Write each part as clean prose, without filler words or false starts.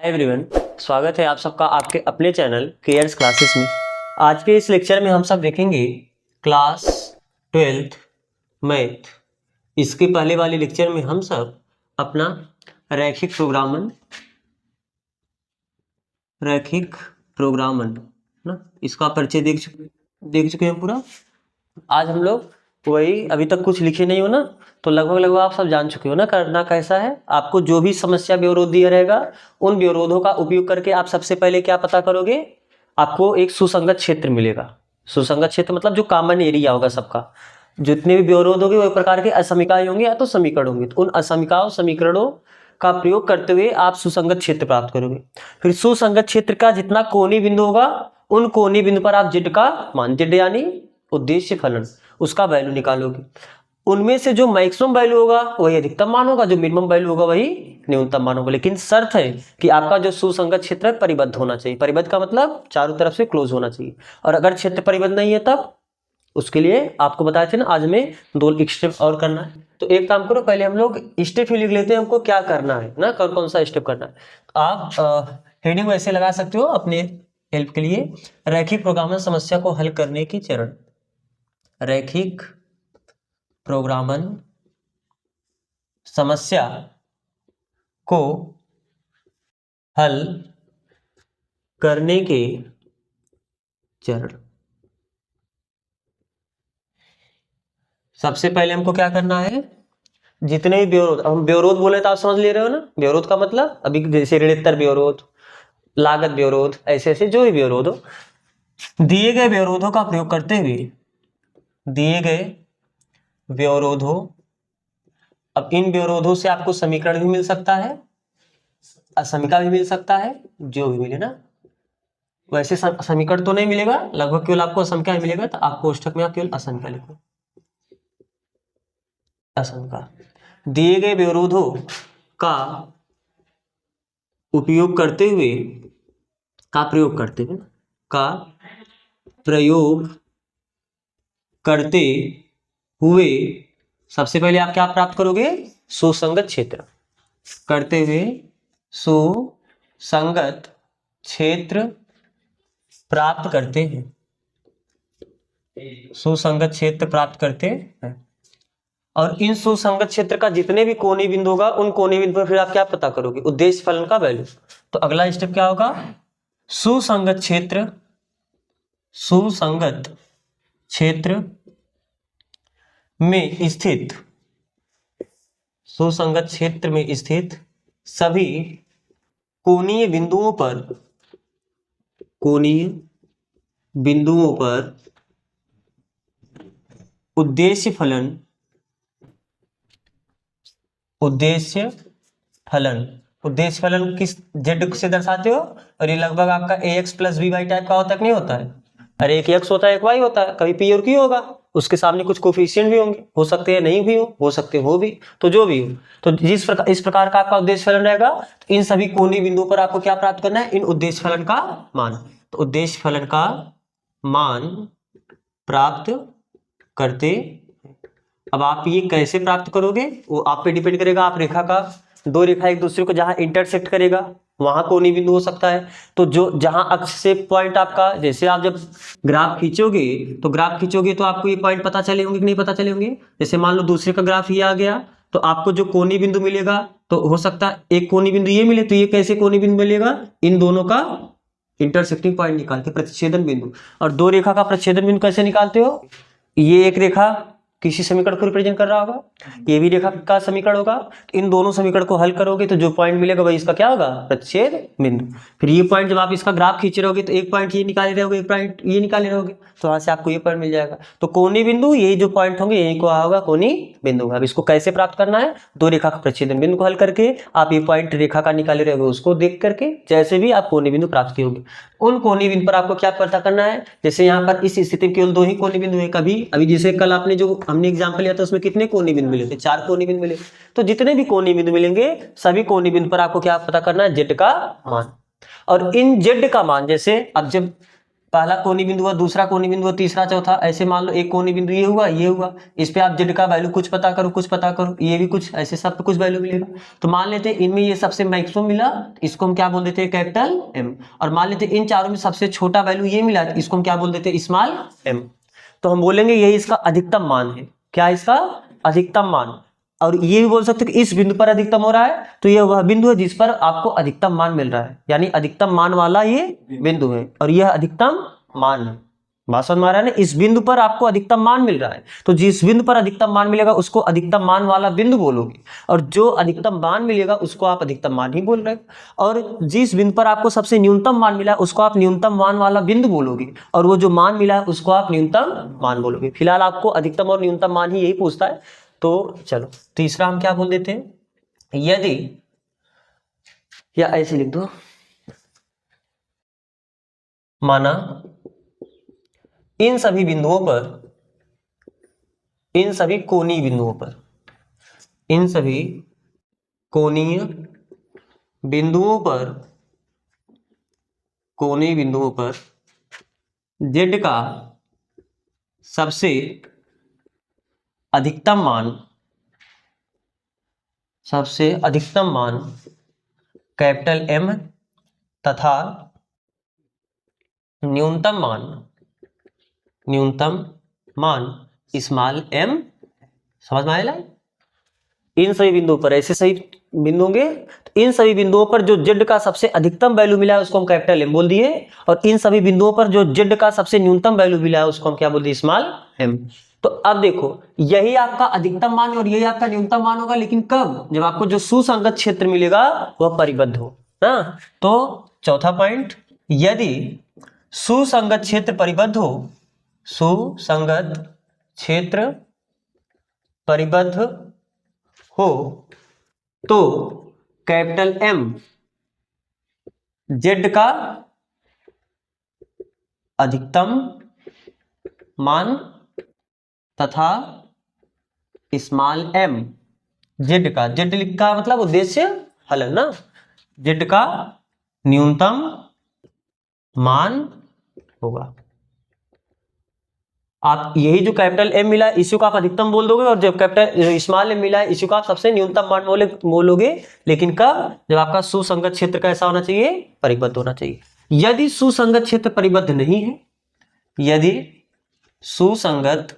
Everyone, स्वागत है आप सबका आपके अपने चैनल केयर्स क्लासेस में। आज के इस लेक्चर में हम सब देखेंगे क्लास 12th मैथ। इसके पहले वाले लेक्चर में हम सब अपना रैखिक प्रोग्रामन ना इसका परिचय देख चुके हैं पूरा। आज हम लोग वही, अभी तक कुछ लिखे नहीं हो ना, तो लगभग आप सब जान चुके हो ना करना कैसा है। आपको जो भी समस्या विवरोध दिया रहेगा उन विवरोधों का उपयोग करके आप सबसे पहले क्या पता करोगे, आपको एक सुसंगत क्षेत्र मिलेगा। सुसंगत क्षेत्र मतलब जो कॉमन एरिया होगा सबका। जितने भी विवरोध होंगे वही प्रकार के असमीकाएं होंगे या तो समीकरण होंगे, तो उन असमीकाओं समीकरणों का प्रयोग करते हुए आप सुसंगत क्षेत्र प्राप्त करोगे। फिर सुसंगत क्षेत्र का जितना कोणीय बिंदु होगा उन कोणीय बिंदु पर आप z का मान, z यानी उद्देश्य फलन, उसका वैल्यू निकालोगे। उनमें से जो मैक्सिमम वैल्यू होगा वही अधिकतम मान होगा, जो मिनिमम वैल्यू होगा वही न्यूनतम मान होगा। लेकिन शर्त है कि आपका जो सुसंगत क्षेत्र है परिबद्ध होना चाहिए। परिबद्ध का मतलब चारों तरफ से क्लोज होना चाहिए। और अगर क्षेत्र परिबद्ध नहीं है तब उसके लिए आपको बताया था ना, आज में 2 स्टेप और करना है। तो एक काम करो, पहले हम लोग स्टेप ही लिख लेते हैं, हमको क्या करना है ना, कौन कौन सा स्टेप करना है। आप हेडिंग वैसे लगा सकते हो अपने हेल्प के लिए, रैखिक प्रोग्रामन समस्या को हल करने की चरण। रैखिक प्रोग्रामन समस्या को हल करने के चरण। सबसे पहले हमको क्या करना है, जितने भी विवरोध, हम विवरोध बोले तो आप समझ ले रहे हो ना। विवरोध का मतलब अभी जैसे ऋणोत्तर विवरोध, लागत विवरोध, ऐसे ऐसे जो भी विवरोध हो, दिए गए विवरोधों का प्रयोग करते हुए, दिए गए विवरोधों, अब इन विवरोधों से आपको समीकरण भी मिल सकता है, असमीका भी मिल सकता है, जो भी मिले ना। वैसे समीकरण तो नहीं मिलेगा, लगभग केवल आपको असमीका ही मिलेगा, तो आप कोष्ठक में आप केवल असमीका लिखो। असमीका दिए गए विवरोधों का उपयोग करते हुए, प्रयोग करते हुए सबसे पहले आप क्या प्राप्त करोगे, सुसंगत क्षेत्र। करते हुए सुसंगत क्षेत्र प्राप्त करते हैं, सुसंगत क्षेत्र प्राप्त करते हैं। और इन सुसंगत क्षेत्र का जितने भी कोणीय बिंदु होगा उन कोणीय बिंदु पर फिर आप क्या पता करोगे, उद्देश्य फलन का वैल्यू। तो अगला स्टेप क्या होगा, सुसंगत क्षेत्र में स्थित, सुसंगत क्षेत्र में स्थित सभी कोणीय बिंदुओं पर उद्देश्य फलन किस z से दर्शाते हो। और ये लगभग आपका ax plus b y type का होता है कि नहीं होता है। अरे एक x होता है एक y होता है, कभी p और q होगा, उसके सामने कुछ कोफिशिएंट भी होंगे, हो सकते हैं नहीं भी हो सकते हो भी, तो जो भी हो, तो इस प्रकार का आपका उद्देश्य फलन रहेगा। तो इन सभी कोणीय बिंदुओं पर आपको क्या प्राप्त करना है, इन उद्देश्य फलन का मान। तो उद्देश्य फलन का मान प्राप्त करते। अब आप ये कैसे प्राप्त करोगे वो आप पे डिपेंड करेगा। आप रेखा का, दो रेखा एक दूसरे को जहां इंटरसेक्ट करेगा वहां कोणीय बिंदु हो सकता है। तो जो जहां अक्ष से पॉइंट आपका, जैसे आप जब ग्राफ खींचोगे तो आपको ये पॉइंट पता चले होंगे कि नहीं पता चले होंगे। जैसे मान लो दूसरे का ग्राफ ये आ गया, तो आपको जो कोणीय बिंदु मिलेगा, तो हो सकता है एक कोणीय बिंदु ये मिले, तो ये कैसे कोणीय बिंदु मिलेगा, इन दोनों का इंटरसेक्टिंग पॉइंट निकाल के, प्रतिच्छेदन बिंदु। और दो रेखा का प्रतिच्छेदन बिंदु कैसे निकालते हो, ये एक रेखा किसी समीकरण को रिप्रेजेंट कर रहा होगा, ये भी रेखा का समीकरण होगा। इन दोनों समीकरण को हल करोगे तो जो पॉइंट मिलेगा वही इसका क्या होगा, प्रतिच्छेद बिंदु। फिर ये पॉइंट जब आप इसका ग्राफ खींच रहोगे तो एक पॉइंट ये निकाले रहोगे, एक पॉइंट ये निकाले रहोगे, तो वहां से आपको ये पॉइंट मिल जाएगा। तो कोणीय बिंदु, यही जो पॉइंट होंगे यही को होगा कोणीय बिंदु। अब इसको कैसे प्राप्त करना है, दो रेखा का प्रतिच्छेदन बिंदु को हल करके आप ये पॉइंट रेखा का निकाले रहोगे, उसको देख करके जैसे भी आप कोणीय बिंदु प्राप्त किए, उन कोणीय बिंदु पर आपको क्या पता करना है। जैसे यहाँ पर इस स्थिति में केवल 2 ही कोणीय बिंदु है, कभी अभी जैसे कल आपने जो हमने एग्जांपल लिया था उसमें कितने कोणीय बिंदु मिले थे, 4 कोणीय बिंदु मिले। तो जितने भी कोणीय बिंदु मिलेंगे सभी कोणीय बिंदु पर आपको क्या पता करना है, z का मान। और इन z का मान, जैसे अब जब पहला कोनी बिंदु हुआ, दूसरा कोनी बिंदु हुआ, तीसरा चौथा, ऐसे मान लो एक कोनी बिंदु ये हुआ, ये हुआ, इस पे आप जेड का वैल्यू कुछ पता करो, कुछ पता करो, ये भी कुछ, ऐसे सब पे कुछ वैल्यू मिलेगा। तो मान लेते हैं इनमें ये सबसे मैक्सिमम मिला, इसको हम क्या बोल देते हैं, कैपिटल एम। और मान लेते हैं इन चारों में सबसे छोटा वैल्यू ये मिला, इसको हम क्या बोल देते हैं, स्मॉल एम। तो हम बोलेंगे यही इसका अधिकतम मान है। क्या है इसका अधिकतम मान। और ये भी बोल सकते हैं कि इस बिंदु पर अधिकतम हो रहा है, तो ये वह बिंदु है जिस पर आपको अधिकतम मान मिल रहा है, यानी अधिकतम मान वाला ये बिंदु है और यह अधिकतम मान है। बात समझ में आ रहा है ना, इस बिंदु पर आपको अधिकतम मान मिल रहा है, तो जिस बिंदु पर अधिकतम मान मिलेगा उसको अधिकतम मान वाला बिंदु बोलोगे, और जो अधिकतम मान मिलेगा उसको आप अधिकतम मान ही बोल रहे हो। और जिस बिंदु पर आपको सबसे न्यूनतम मान मिला उसको आप न्यूनतम मान वाला बिंदु बोलोगे, और वो जो मान मिला है उसको आप न्यूनतम मान बोलोगे। फिलहाल आपको अधिकतम और न्यूनतम मान ही यही पूछता है। तो चलो तीसरा हम क्या बोल देते हैं, यदि, या ऐसे लिख दो, माना इन सभी बिंदुओं पर, इन सभी कोणीय बिंदुओं पर, इन सभी कोणीय बिंदुओं पर, कोणीय बिंदुओं पर z का सबसे अधिकतम मान, सबसे अधिकतम मान कैपिटल M तथा न्यूनतम मान स्मॉल m। समझ में आया। इन सभी बिंदुओं पर, ऐसे सही बिंदु होंगे, तो इन सभी बिंदुओं पर जो z का सबसे अधिकतम वैल्यू मिला है उसको हम कैपिटल M बोल दिए, और इन सभी बिंदुओं पर जो z का सबसे न्यूनतम वैल्यू मिला है उसको हम क्या बोल दिए, स्मॉल m। तो अब देखो यही आपका अधिकतम मान और यही आपका न्यूनतम मान होगा, लेकिन कब, जब आपको जो सुसंगत क्षेत्र मिलेगा वह परिबद्ध हो ना। तो चौथा पॉइंट, यदि सुसंगत क्षेत्र परिबद्ध हो, सुसंगत क्षेत्र परिबद्ध हो, तो कैपिटल M z का अधिकतम मान तथा स्मॉल m z का, z लिखा मतलब उद्देश्य हल ना, z का न्यूनतम मान होगा। आप यही जो कैपिटल M मिला है इसी को आप अधिकतम बोल दोगे, और जब कैपिटल स्मॉल m मिला है इसी को आप सबसे न्यूनतम मान बोलोगे, लेकिन कब, जब आपका सुसंगत क्षेत्र कैसा होना चाहिए, परिबद्ध होना चाहिए। यदि सुसंगत क्षेत्र परिबद्ध नहीं है, यदि सुसंगत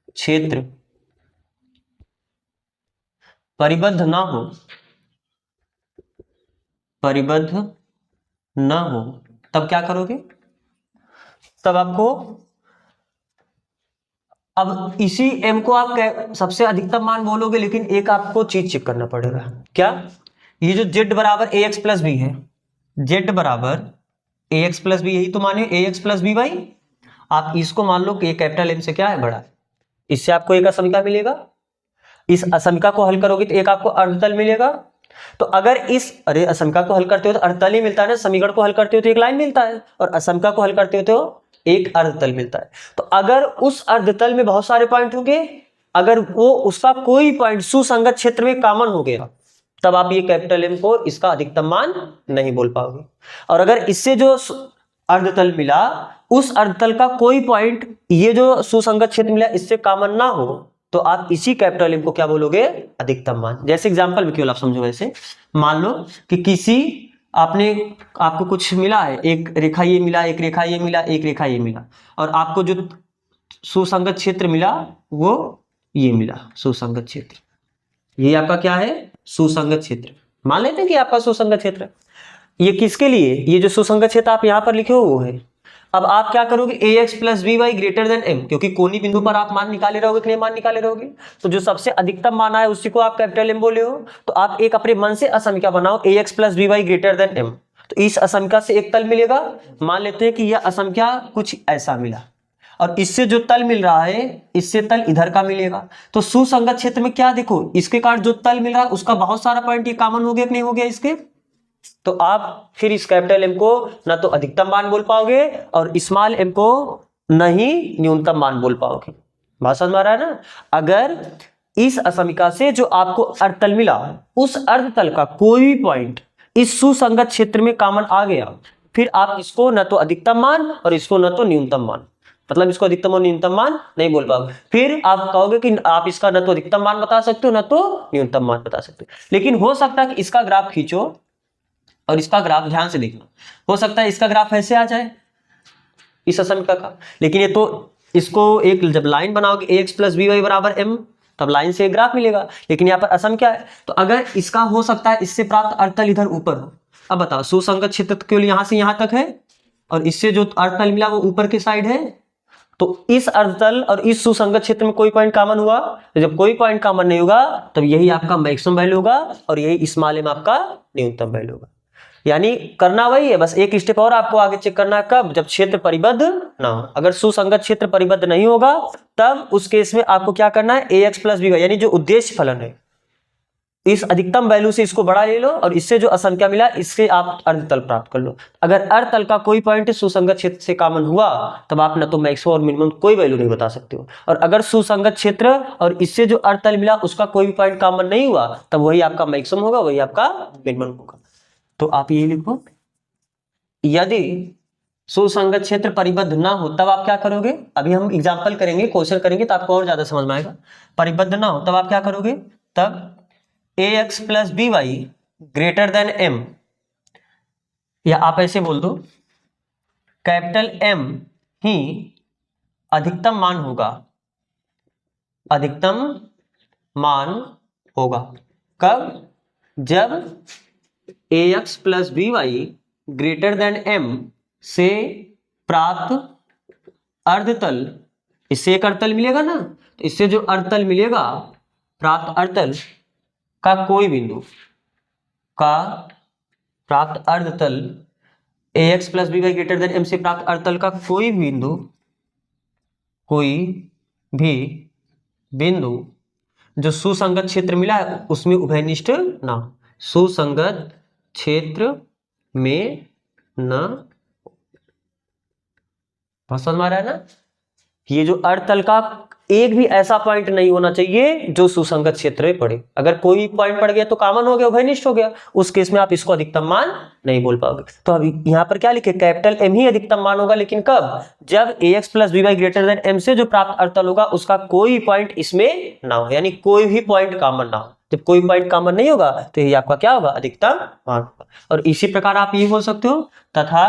क्षेत्र परिबद्ध ना हो, परिबद्ध ना हो, तब क्या करोगे, तब आपको, अब इसी m को आप सबसे अधिकतम मान बोलोगे, लेकिन एक आपको चीज चेक करना पड़ेगा। क्या, ये जो z बराबर ax प्लस बी है, z बराबर ax प्लस बी, यही तो माने ax प्लस बी वाई, आप इसको मान लो कि ये कैपिटल M से क्या है, बड़ा है। इससे आपको एक असमीका मिलेगा, इस असमीका को हल करोगे तो एक आपको अर्धतल मिलेगा। तो अगर इस, अरे असमीका को हल करते हो तो अर्धतल ही मिलता है ना, समीकरण को हल करते हो तो एक लाइन मिलता है, और असमीका को हल करते हो तो एक अर्धतल मिलता है। तो अगर उस अर्धतल में बहुत सारे पॉइंट होंगे, अगर वो उसका कोई पॉइंट सुसंगत क्षेत्र में कॉमन हो गया, तब आप ये कैपिटल M को इसका अधिकतम मान नहीं बोल पाओगे। और अगर इससे जो अर्धतल मिला, उस अर्धतल का कोई पॉइंट ये जो सुसंगत क्षेत्र मिला इससे कॉमन ना हो, तो आप इसी कैपिटल M को क्या बोलोगे, अधिकतम मान। जैसे एग्जांपल में केवल आप समझो, वैसे मान लो कि किसी आपको कुछ मिला है, एक रेखा ये मिला, एक रेखा ये मिला, एक रेखा ये मिला, और आपको जो सुसंगत क्षेत्र मिला वो ये मिला, सुसंगत क्षेत्र, ये आपका क्या है, सुसंगत क्षेत्र। मान लेते हैं कि आपका सुसंगत क्षेत्र, ये किसके लिए, ये जो सुसंगत क्षेत्र आप यहां पर लिखे हो वो है। अब आप क्या करोगे, ax plus b y greater than m, क्योंकि कोनी बिंदु पर आप मान निकाले रहोगे कि नहीं मान निकाले रहोगे, तो जो सबसे अधिकतम मान आया उसी को आप कैपिटल M बोले हो। तो आप एक अपने मन से असमीका बनाओ, ax plus b y greater than m, तो इस असमीका से एक तल मिलेगा। मान लेते हैं कि यह असमीका कुछ ऐसा मिला, और इससे जो तल मिल रहा है इससे तल इधर का मिलेगा। तो सुसंगत क्षेत्र में क्या देखो, इसके कारण जो तल मिल रहा है उसका बहुत सारा पॉइंट ये कॉमन हो गया कि नहीं हो गया इसके, तो आप फिर इस कैपिटल M को ना तो अधिकतम मान बोल पाओगे और स्मॉल m को नहीं न्यूनतम मान बोल पाओगे। बात समझ में आ रहा है ना। अगर इस असमीका से जो आपको अर्धतल मिला, उस अर्धतल का कोई पॉइंट इस सुसंगत क्षेत्र में कॉमन आ गया, फिर आप इसको न तो अधिकतम मान और इसको न तो न्यूनतम मान, मतलब इसको अधिकतम और न्यूनतम मान नहीं बोल पाओगे। फिर आप कहोगे कि आप इसका न तो अधिकतम मान बता सकते हो न तो न्यूनतम मान बता सकते हो। लेकिन हो सकता है कि इसका ग्राफ खींचो और इसका ग्राफ ध्यान से देखना, हो सकता है इसका ग्राफ ऐसे आ जाए इस समीकरण का, लेकिन ये तो इसको एक जब लाइन बनाओगे ax प्लस बी वाई बराबर m, तब लाइन से एक ग्राफ मिलेगा। लेकिन यहाँ पर असम क्या है, तो अगर इसका हो सकता है इससे प्राप्त अर्थतल इधर ऊपर हो। अब बताओ सुसंगत क्षेत्र केवल यहाँ से यहाँ तक है और इससे जो अर्थतल मिला वो ऊपर की साइड है, तो इस अर्थतल और इस सुसंगत क्षेत्र में कोई पॉइंट कॉमन हुआ, तो जब कोई पॉइंट कॉमन नहीं होगा तब यही आपका मैक्सिमम वैल्यू होगा और यही स्मॉल m आपका न्यूनतम वैल्यू होगा। यानी करना वही है, बस एक स्टेप और आपको आगे चेक करना है, कब, जब क्षेत्र परिबद्ध ना हो। अगर सुसंगत क्षेत्र परिबद्ध नहीं होगा तब उस केस में आपको क्या करना है, ax प्लस बी वाई यानी जो उद्देश्य फलन है, इस अधिकतम वैल्यू से इसको बड़ा ले लो और इससे जो असंख्या मिला इससे आप अर्धतल प्राप्त कर लो। अगर अर्धतल का कोई पॉइंट सुसंगत क्षेत्र से कॉमन हुआ तब आप ना तो मैक्सिमम और मिनिमम कोई वैल्यू नहीं बता सकते हो, और अगर सुसंगत क्षेत्र और इससे जो अर्धतल मिला उसका कोई भी पॉइंट कॉमन नहीं हुआ तब वही आपका मैक्सिमम होगा, वही आपका मिनिमम होगा। तो आप ये लिखो, यदि सुसंगत क्षेत्र परिबद्ध ना हो तब आप क्या करोगे, अभी हम एग्जांपल करेंगे, क्वेश्चन करेंगे तो आपको और ज्यादा समझ में आएगा। परिबद्ध ना हो तब आप क्या करोगे, तब ax plus b y greater than m, या आप ऐसे बोल दो कैपिटल M ही अधिकतम मान होगा, अधिकतम मान होगा। कब, जब ax plus b y greater than m से प्राप्त अर्धतल, इससे एक अर्धतल मिलेगा ना, तो इससे जो अर्धतल मिलेगा प्राप्त अर्धतल का कोई बिंदु का प्राप्त अर्धतल ax plus b y greater than m से प्राप्त अर्धतल का कोई बिंदु, कोई भी बिंदु जो सुसंगत क्षेत्र मिला है उसमें उभयनिष्ठ ना, सुसंगत क्षेत्र में न, समझ में आ रहा है ना। ये जो अर्धतल का एक भी ऐसा पॉइंट नहीं होना चाहिए जो सुसंगत क्षेत्र में पड़े। अगर कोई पॉइंट पड़ गया तो कॉमन हो गया, उभयनिष्ठ हो गया, उस केस में आप इसको अधिकतम मान नहीं बोल पाओगे। तो अभी यहाँ पर क्या लिखे, कैपिटल M ही अधिकतम मान होगा, लेकिन कब, जब ax plus b y greater than m से जो प्राप्त अर्धतल होगा उसका कोई पॉइंट इसमें ना हो, यानी कोई भी पॉइंट कॉमन ना हो। जब कोई पॉइंट कॉमन नहीं होगा तो ये आपका क्या होगा, अधिकतम मान होगा। और इसी प्रकार आप ये बोल सकते हो, तथा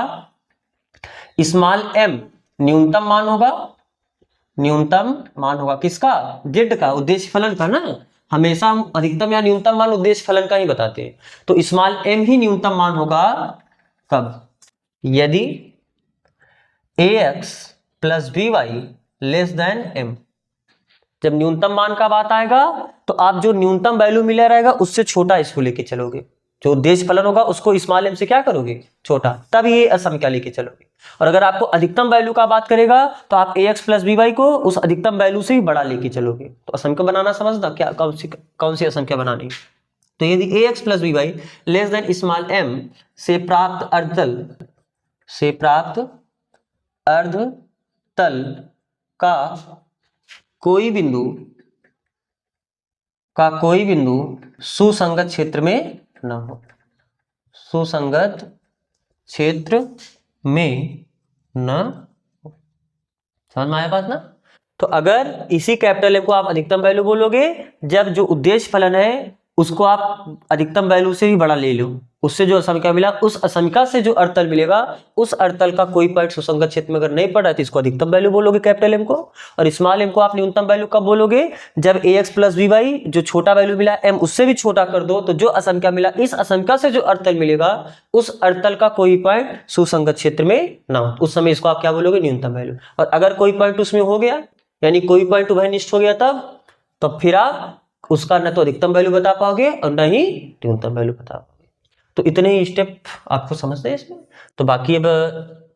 स्मॉल m न्यूनतम मान होगा, न्यूनतम मान होगा किसका, z का, उद्देश्य फलन का ना, हमेशा हम अधिकतम या न्यूनतम मान उद्देश्य फलन का ही बताते हैं। तो स्मॉल m ही न्यूनतम मान होगा कब, यदि ax plus b y less than m। जब न्यूनतम मान का बात आएगा तो आप जो न्यूनतम वैल्यू मिला रहेगा उससे छोटा इसको लेके चलोगे, जो उद्देश्य फलन होगा उसको स्मॉल m से क्या करोगे, छोटा, तब ये असंख्या लेके चलोगे। और अगर आपको अधिकतम वैल्यू का बात करेगा तो आप ax प्लस बी वाई को उस अधिकतम वैल्यू से ही बड़ा लेके चलोगे। तो असंख्या बनाना समझना, क्या कौन सी असंख्या बनानी। तो यदि ax plus b y less than small m से प्राप्त अर्धतल, से प्राप्त अर्धतल का कोई बिंदु, का कोई बिंदु सुसंगत क्षेत्र में न हो, सुसंगत क्षेत्र में न, समझ में आया बात ना। तो अगर इसी कैपिटल M को आप अधिकतम वैल्यू बोलोगे, जब जो उद्देश्य फलन है उसको आप अधिकतम वैल्यू से भी बड़ा ले लो, उससे जो असंख्या मिला उस असंख्या से जो अर्धतल मिलेगा उस अर्धतल का कोई पॉइंट सुसंगत क्षेत्र में अगर नहीं पड़ा तो इसको अधिकतम वैल्यू बोलोगे कैपिटल M को। और स्मॉल m को आप न्यूनतम वैल्यू कब बोलोगे, जब ax प्लस बी वाई जो छोटा वैल्यू मिला m उससे भी छोटा कर दो, तो जो असंख्या मिला इस असंख्या से जो अर्धतल मिलेगा उस अर्धतल का कोई पॉइंट सुसंगत क्षेत्र में ना हो, उस समय इसको आप क्या बोलोगे, न्यूनतम वैल्यू। और अगर कोई पॉइंट उसमें हो गया, यानी कोई पॉइंट उभयनिष्ठ हो गया, तब फिर आप उसका न तो अधिकतम वैल्यू बता पाओगे और न ही न्यूनतम वैल्यू बता पाओगे। तो इतने ही स्टेप आपको समझते हैं इसमें। तो बाकी अब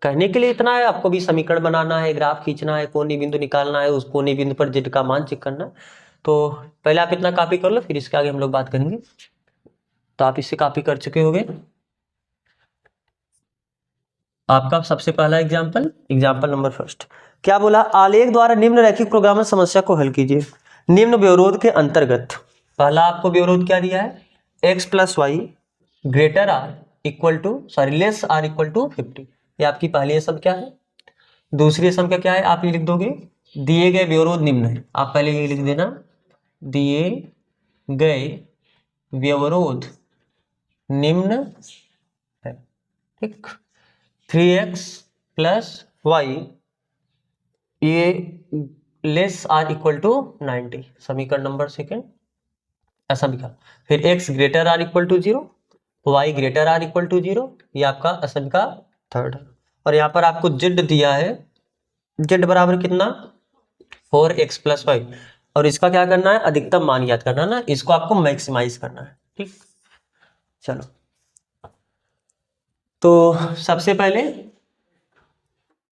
कहने के लिए इतना है, आपको भी समीकरण बनाना है, ग्राफ खींचना है, कोणीय बिंदु निकालना है, उस कोणीय बिंदु पर z का मान चेक करना है। तो पहले आप इतना कॉपी कर लो, फिर इसके आगे हम लोग बात करेंगे। तो आप इससे कॉपी कर चुके होंगे। आपका सबसे पहला एग्जाम्पल नंबर फर्स्ट क्या बोला, आलेख द्वारा निम्न रैखिक प्रोग्रामर समस्या को हल कीजिए। निम्न व्यवरोध के अंतर्गत पहला आपको व्यवरोध क्या दिया है, x plus y greater or equal to less or equal to 50। ये आपकी पहली असंख्या है। दूसरी असंख्या क्या है, आप ये लिख दोगे दिए गए व्यवरोध निम्न है। आप पहले ये लिख देना, दिए गए व्यवरोध निम्न है, ठीक। 3x प्लस वाई ये लेस आर इक्वल टू 90, समीकरण नंबर सेकेंड असंख्या। फिर x greater or equal to 0, y greater or equal to 0, ये आपका असंख्या थर्ड है। और यहाँ पर आपको z दिया है, z बराबर कितना 4x प्लस वाई, और इसका क्या करना है, अधिकतम मान याद करना ना, इसको आपको मैक्सिमाइज करना है, ठीक। चलो तो सबसे पहले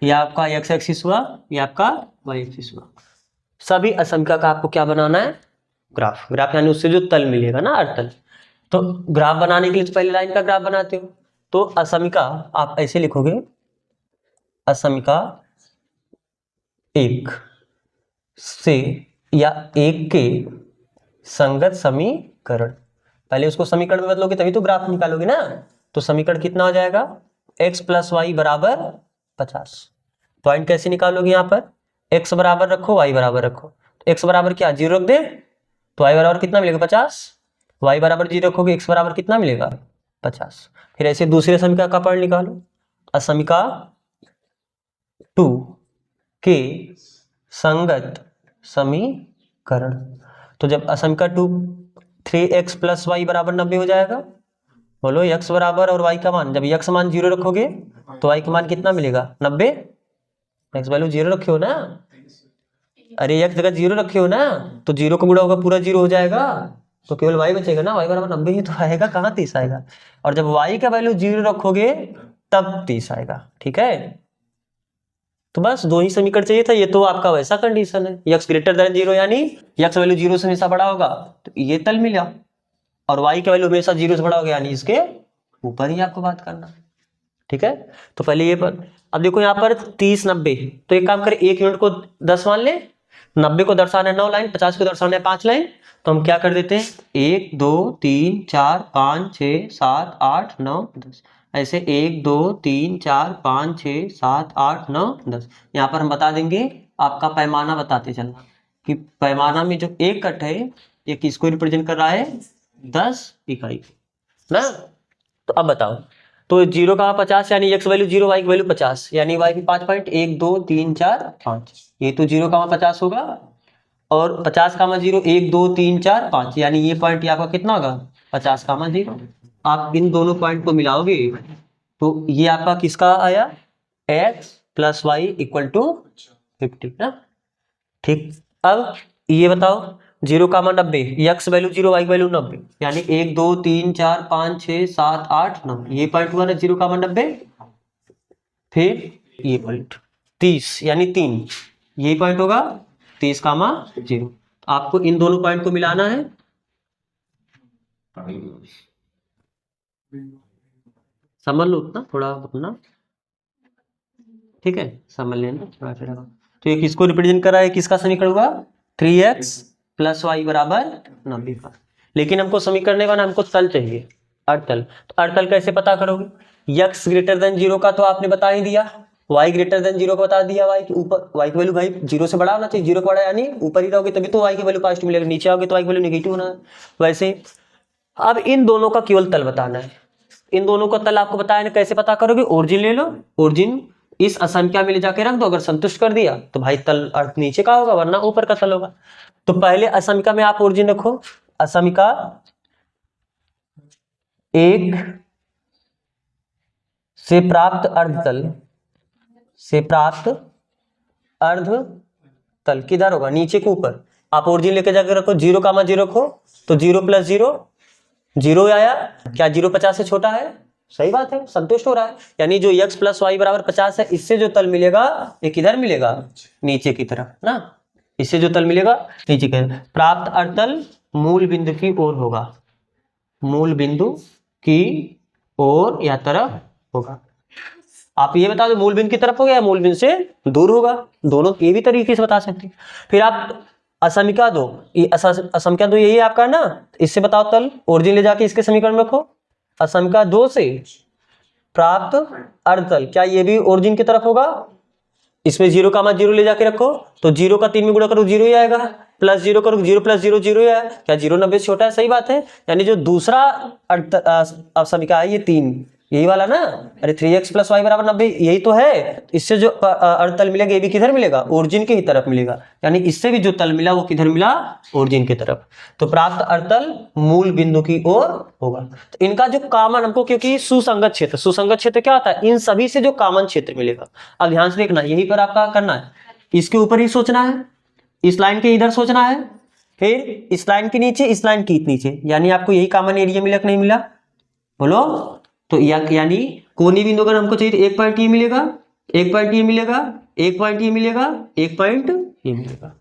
ये आपका x एक्सिस हुआ, ये आपका y एक्सिस हुआ। सभी असंख्या का आपको क्या बनाना है, ग्राफ। ग्राफ यानी उससे जो तल मिलेगा ना, अर्थतल। तो ग्राफ बनाने के लिए तो पहले लाइन का ग्राफ बनाते हो। तो असंख्या आप ऐसे लिखोगे, असंख्या एक से या एक के संगत समीकरण, पहले उसको समीकरण में बदलोगे तभी तो ग्राफ निकालोगे ना। तो समीकरण कितना हो जाएगा, x प्लस वाई बराबर 50। पॉइंट कैसे निकालोगे, यहाँ पर x बराबर रखो, y बराबर रखो। x बराबर क्या 0 रख दे, तो y बराबर कितना मिलेगा 50, y बराबर 0 रखोगे, x बराबर कितना मिलेगा 50। फिर ऐसे दूसरे समीकरण का पॉइंट निकालो, असंख्या 2 के संगत समीकरण। तो जब असंख्या 2 3x प्लस वाई बराबर 90 हो जाएगा, बोलो x बराबर और y का मान, जब x मान 0 रखोगे तो y का मान कितना मिलेगा 90, x वैल्यू 0 रखे हो ना, अरे x जगह 0 रखे हो ना, तो 0 को गुणा होगा पूरा 0 हो जाएगा, तो केवल y बचेगा ना, y बराबर 90 ही तो आएगा, कहाँ 30 आएगा। और जब y का वैल्यू 0 रखोगे तब 30 आएगा, ठीक है। तो बस दो ही समीकरण चाहिए था। ये तो आपका वैसा कंडीशन है, x ग्रेटर देन 0 यानी x वैल्यू 0 से हमेशा बड़ा होगा तो ये तल मिला, और y का वैल्यू हमेशा 0 से बड़ा होगा यानी इसके ऊपर ही आपको बात करना, ठीक है। तो पहले ये पर, अब देखो यहाँ पर 30 90, तो एक काम करें, एक यूनिट को 10 मान ले, 90 को दर्शाना है 9 लाइन, 50 को दर्शाना है 5 लाइन। तो हम क्या कर देते हैं, 1 2 3 4 5 6 7 8 9 10, ऐसे 1 2 3 4 5 6 7 8 9 10। यहाँ पर हम बता देंगे, आपका पैमाना बताते चलना कि पैमाना में जो एक कट है ये किसको रिप्रेजेंट कर रहा है, 10 इकाई ना। तो अब बताओ, तो 0 का 50 यानी x वैल्यू 0, y की वैल्यू 50, यानी y की 5 पॉइंट 1 2 3 4 5, ये तो 0 का 50 होगा, और 50 का 0 1 2 3 4 5, यानी ये पॉइंट आपका कितना होगा 50 का 0। आप इन दोनों पॉइंट को मिलाओगे तो ये आपका किसका आया, x plus y equal to 50 ना, ठीक। अब ये बताओ 0 का 90, x वैल्यू 0 y वैल्यू 90, यानी 1 2 3 4 5 6 7 8 9, ये पॉइंट हुआ ना 0 का 90। फिर ये पॉइंट 30 यानी 3, ये पॉइंट होगा 30 का 0। आपको इन दोनों पॉइंट को मिलाना है, समझ लो उतना थोड़ा अपना, ठीक है, समझ लेना थोड़ा थोड़ा। तो ये किसको रिप्रेजेंट कर रहा है, किसका समीकरण होगा 3x प्लस वाई बराबर 90 का। लेकिन हमको समीकरण नहीं बना, हमको तल चाहिए, अर्थतल। तो अर्थतल कैसे पता करोगे, x ग्रेटर देन 0 का तो आपने बता ही दिया, y ग्रेटर देन 0 का बता दिया, y के ऊपर y की वैल्यू भाई 0 से बड़ा होना चाहिए, 0 का बड़ा यानी ऊपर ही रहोगे तभी तो y की वैल्यू पॉजिटिव मिलेगी, नीचे आओगे तो y की वैल्यू नेगेटिव होना है। वैसे अब इन दोनों का केवल तल बताना है, इन दोनों का तल आपको बताया ना, कैसे पता करोगे, ओरिजिन ले लो, ओरिजिन इस असंख्या में ले जाके रख दो, अगर संतुष्ट कर दिया तो भाई तल अर्थ नीचे का होगा, वरना ऊपर का तल होगा। तो पहले असंख्या में आप ओरिजिन रखो, असंख्या 1 से प्राप्त अर्धतल, से प्राप्त अर्धतल किधर होगा, नीचे के ऊपर। आप ओरिजिन लेके जाकर रखो, 0 का 0 रखो, तो 0 प्लस 0 0 आया, क्या 0 50 से छोटा है, सही बात है, संतुष्ट हो रहा है। यानी जो x प्लस वाई बराबर 50 है, इससे जो तल मिलेगा ये किधर मिलेगा, नीचे की तरफ ना, इससे जो तल मिलेगा नीचे की तरफ। प्राप्त अर्थतल मूल बिंदु की ओर होगा, मूल बिंदु की ओर या तरफ होगा। आप ये बता दो मूल बिंदु की तरफ होगा या मूल बिंदु से दूर होगा, दोनों ये भी तरीके से बता सकते हैं। फिर आप असंख्या दो, ये असंख्या दो यही आपका ना, इससे बताओ तल, ओरिजिन ले जाके इसके समीकरण में रखो, असंख्या 2 से प्राप्त अर्धतल, क्या ये भी ओरिजिन की तरफ होगा? इसमें 0,0 ले जाके रखो तो 0 का 3 में गुणा करो 0 ही आएगा, प्लस 0 करो 0 प्लस 0 0 ही आएगा। क्या 0 90 से छोटा है? सही बात है। यानी जो दूसरा समीकरण है ये 3, यही वाला ना, अरे 3x + y = 90, यही तो है। इससे जो अर्धतल मिलेगा ये भी किधर मिलेगा? ओरिजिन की ही तरफ मिलेगा। यानी इससे भी जो तल मिला वो किधर मिला? ओरिजिन की तरफ। तो प्राप्त अर्धतल मूल बिंदु की ओर होगा। तो इनका जो कॉमन हमको, क्योंकि सुसंगत क्षेत्र क्या होता है? इन सभी से जो कॉमन क्षेत्र मिलेगा। अब ध्यान से देखना, यही पर आपका करना है, इसके ऊपर ही सोचना है, इस लाइन के इधर सोचना है, फिर इस लाइन के नीचे, इस लाइन के नीचे, यानी आपको यही कॉमन एरिया मिला कि नहीं मिला? बोलो। तो यानी कोनी बिंदु अगर हमको चाहिए तो 1 पॉइंट ये मिलेगा, 1 पॉइंट ये मिलेगा, 1 पॉइंट ये मिलेगा, 1 पॉइंट ये मिलेगा।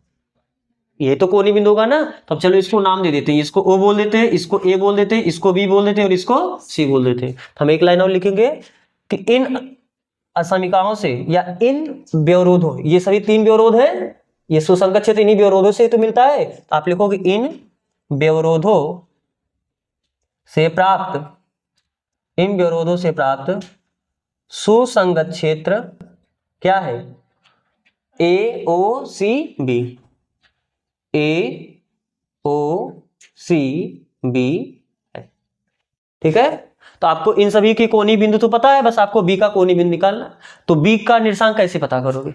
ये तो कोनी बिंदु होगा ना। तो अब चलो इसको नाम दे देते हैं, इसको O बोल देते हैं, इसको A बोल देते हैं, इसको B बोल देते हैं और इसको C बोल देते हैं। तो हम एक लाइन और लिखेंगे कि इन असमीकाओं से या इन व्यवरोधों, ये सभी 3 व्यवरोध है, ये सुसंगत क्षेत्र इन्हीं व्यवरोधों से तो मिलता है। तो आप लिखोगे इन व्यवरोधों से प्राप्त, इन व्यवरोधों से प्राप्त सुसंगत क्षेत्र क्या है? AOCB, AOCB है। ठीक है। तो आपको इन सभी के कोनी बिंदु तो पता है, बस आपको B का कोनी बिंदु निकालना। तो B का निर्देशांक कैसे पता करोगे?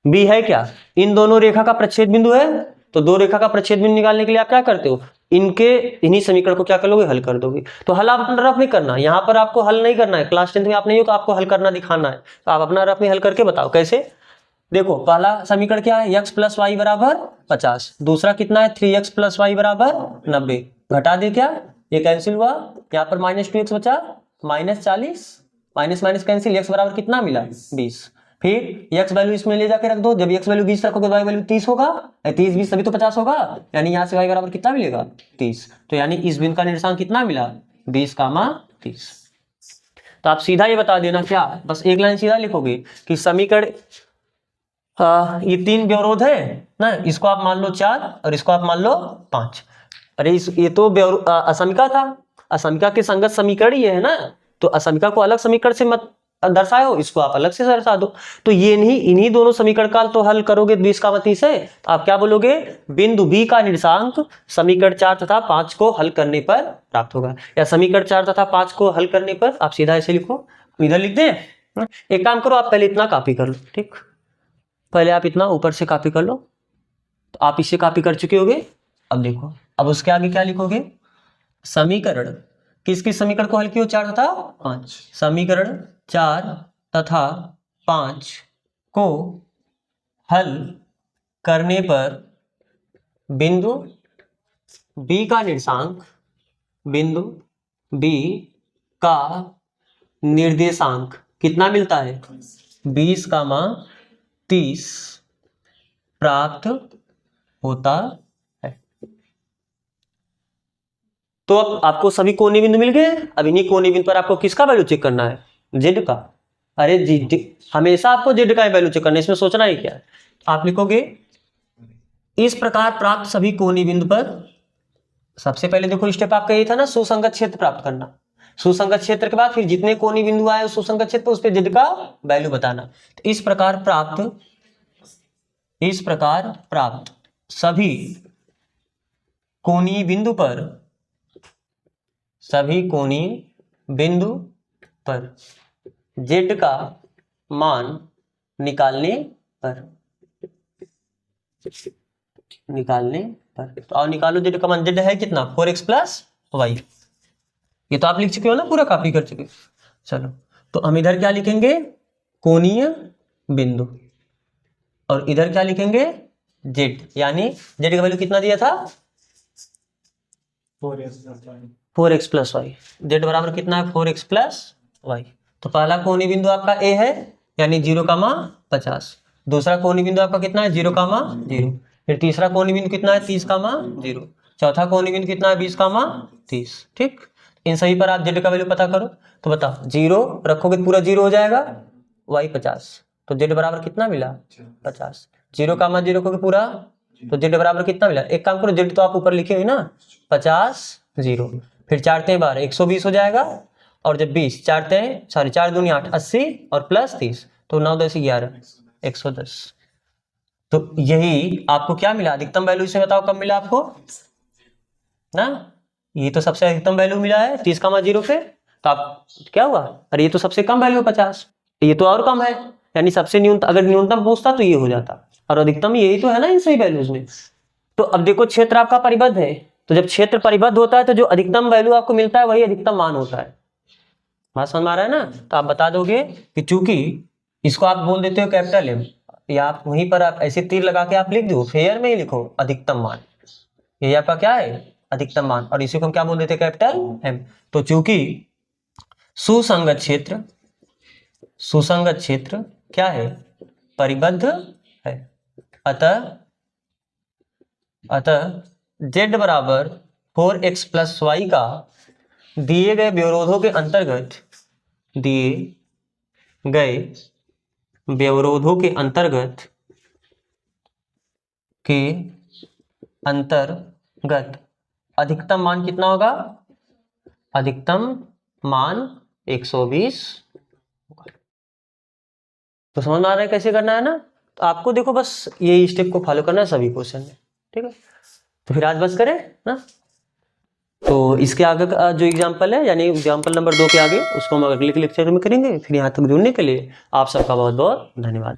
B है क्या? इन दोनों रेखा का प्रच्छेद बिंदु है। तो दो रेखा का प्रच्छेद बिंदु निकालने के लिए आप क्या करते हो? इन्हीं समीकरण को क्या कर लोगे? हल कर दोगे। तो हल आप अपना रफ नहीं करना, यहाँ पर आपको हल नहीं करना है। क्लास 10th में आप नहीं हो तो आपको हल करना दिखाना है। तो आप अपना रफ में हल करके बताओ कैसे। देखो पहला समीकरण क्या है? x + y = 50। दूसरा कितना है? 3x + y = 90। घटा दे क्या? ये कैंसिल हुआ, यहाँ पर -2x बचा, -40, माइनस माइनस कैंसिल, x बराबर कितना मिला? 20। फिर x वैल्यू इसमें ले जाके रख दो, जब x वैल्यू 20 रखोगे y वैल्यू 30 होगा, 30 20 तभी तो 50 होगा। यानी यहाँ से y बराबर कितना मिलेगा? 30। तो यानी इस बिंदु का निर्देशांक कितना मिला? 20,30। तो आप सीधा ये बता देना क्या, बस एक लाइन सीधा लिखोगे कि समीकरण ये 3 व्यवरोध है ना, इसको आप मान लो 4 और इसको आप मान लो 5। अरे ये तो असमिका था, असमिका के संगत समीकरण ये है ना, तो असमिका को अलग समीकरण से मत दर्शाओ, इसको आप अलग से दर्शा दो। तो ये नहीं, इन्हीं दोनों समीकरण का तो हल करोगे 20,30 है, तो आप क्या बोलोगे? बिंदु B का निर्देशांक समीकरण 4 तथा 5 को हल करने पर प्राप्त होगा। या समीकरण 4 तथा 5 को हल करने पर आप सीधा ऐसे लिखो, इधर लिख दें। एक काम करो, आप पहले इतना कॉपी कर लो, ठीक, पहले आप इतना ऊपर से कॉपी कर लो। तो आप इसे कॉपी कर चुके होगे। अब देखो, अब उसके आगे क्या लिखोगे? समीकरण किस किस समीकरण को हल किया? 4 तथा 5। समीकरण 4 तथा 5 को हल करने पर बिंदु B का निर्देशांक, बिंदु B का निर्देशांक कितना मिलता है? 20,30 प्राप्त होता है। तो अब आपको सभी कोने बिंदु मिल गए। अब इन्हीं कोने बिंदु पर आपको किसका वैल्यू चेक करना है? जेड का। अरे जी, हमेशा आपको जेड का वैल्यू चेक करना है, इसमें सोचना ही क्या है। आप लिखोगे इस प्रकार प्राप्त सभी कोने बिंदु पर, सबसे पहले देखो स्टेप आपका ये था ना, सुसंगत क्षेत्र प्राप्त करना। सुसंगत क्षेत्र के बाद फिर जितने कोने बिंदु आए उस सुसंगत क्षेत्र उस पर जेड का वैल्यू बताना। तो इस प्रकार प्राप्त सभी कोणीय बिंदु पर, सभी कोणीय बिंदु पर जेड का मान निकालने पर, तो और निकालो जेड का मान। जेड है कितना? 4x + y। ये तो आप लिख चुके हो ना, पूरा कॉपी कर चुके। चलो, तो हम इधर क्या लिखेंगे? कोणीय बिंदु, और इधर क्या लिखेंगे? जेड। यानी जेड का वैल्यू कितना दिया था? 4x + y। जेड बराबर कितना है? 4x + y। तो पहला कोणीय बिंदु आपका A है, यानी 0,50। दूसरा कोणीय बिंदु आपका कितना है? 0,0। फिर तीसरा कोणीय बिंदु कितना है? 30,0। चौथा कोणीय बिंदु कितना है? 20,30। ठीक, इन सभी पर आप जेड का वैल्यू पता करो। तो बताओ, 0 रखोगे पूरा 0 हो जाएगा, y 50। तो जेड बराबर कितना मिला? 50। 0,0 रखोगे पूरा, तो जेड बराबर कितना मिला? एक काम करो, जेड तो आप ऊपर लिखे हुए ना, 50 0, फिर 4 × 12 120 हो जाएगा। और जब 20 4 दूनी 8 80 और प्लस 30 तो 9 10 11 110। तो यही आपको क्या मिला अधिकतम वैल्यू, इसे बताओ कब मिला आपको ना, ये तो सबसे अधिकतम वैल्यू मिला है 30 का 0 पे, तो आप क्या हुआ, अरे ये तो सबसे कम वैल्यू 50, ये तो और कम है, यानी सबसे न्यूनतम, अगर न्यूनतम पूछता तो ये हो जाता, और अधिकतम यही तो है ना इन सही वैल्यूज में। तो अब देखो क्षेत्र आपका परिबद्ध है, तो जब क्षेत्र परिबद्ध होता है तो जो अधिकतम वैल्यू आपको मिलता है वही अधिकतम मान होता है। बात समझ में आ रहा है ना? तो आप बता दोगे कि चूंकि इसको आप बोल देते हो कैपिटल एम, या आप वहीं पर आप ऐसे तीर लगा के आप लिख दो, फेयर में ही लिखो अधिकतम मान, ये आपका क्या है अधिकतम मान, और इसी को हम क्या बोल देते हैं कैपिटल एम। तो चूंकि सुसंगत क्षेत्र क्या है परिबद्ध है, अतः z बराबर 4x प्लस वाई का दिए गए व्यवरोधों के अंतर्गत अधिकतम मान कितना होगा, अधिकतम मान 120। तो समझ में आ रहा है कैसे करना है ना? तो आपको देखो बस यही स्टेप को फॉलो करना है सभी क्वेश्चन में, ठीक है। तो फिर आज बस करें ना, तो इसके आगे का जो एग्जाम्पल है यानी एग्जाम्पल नंबर 2 के आगे उसको हम अगले लेक्चर में करेंगे। फिर यहाँ तक जुड़ने के लिए आप सबका बहुत बहुत धन्यवाद।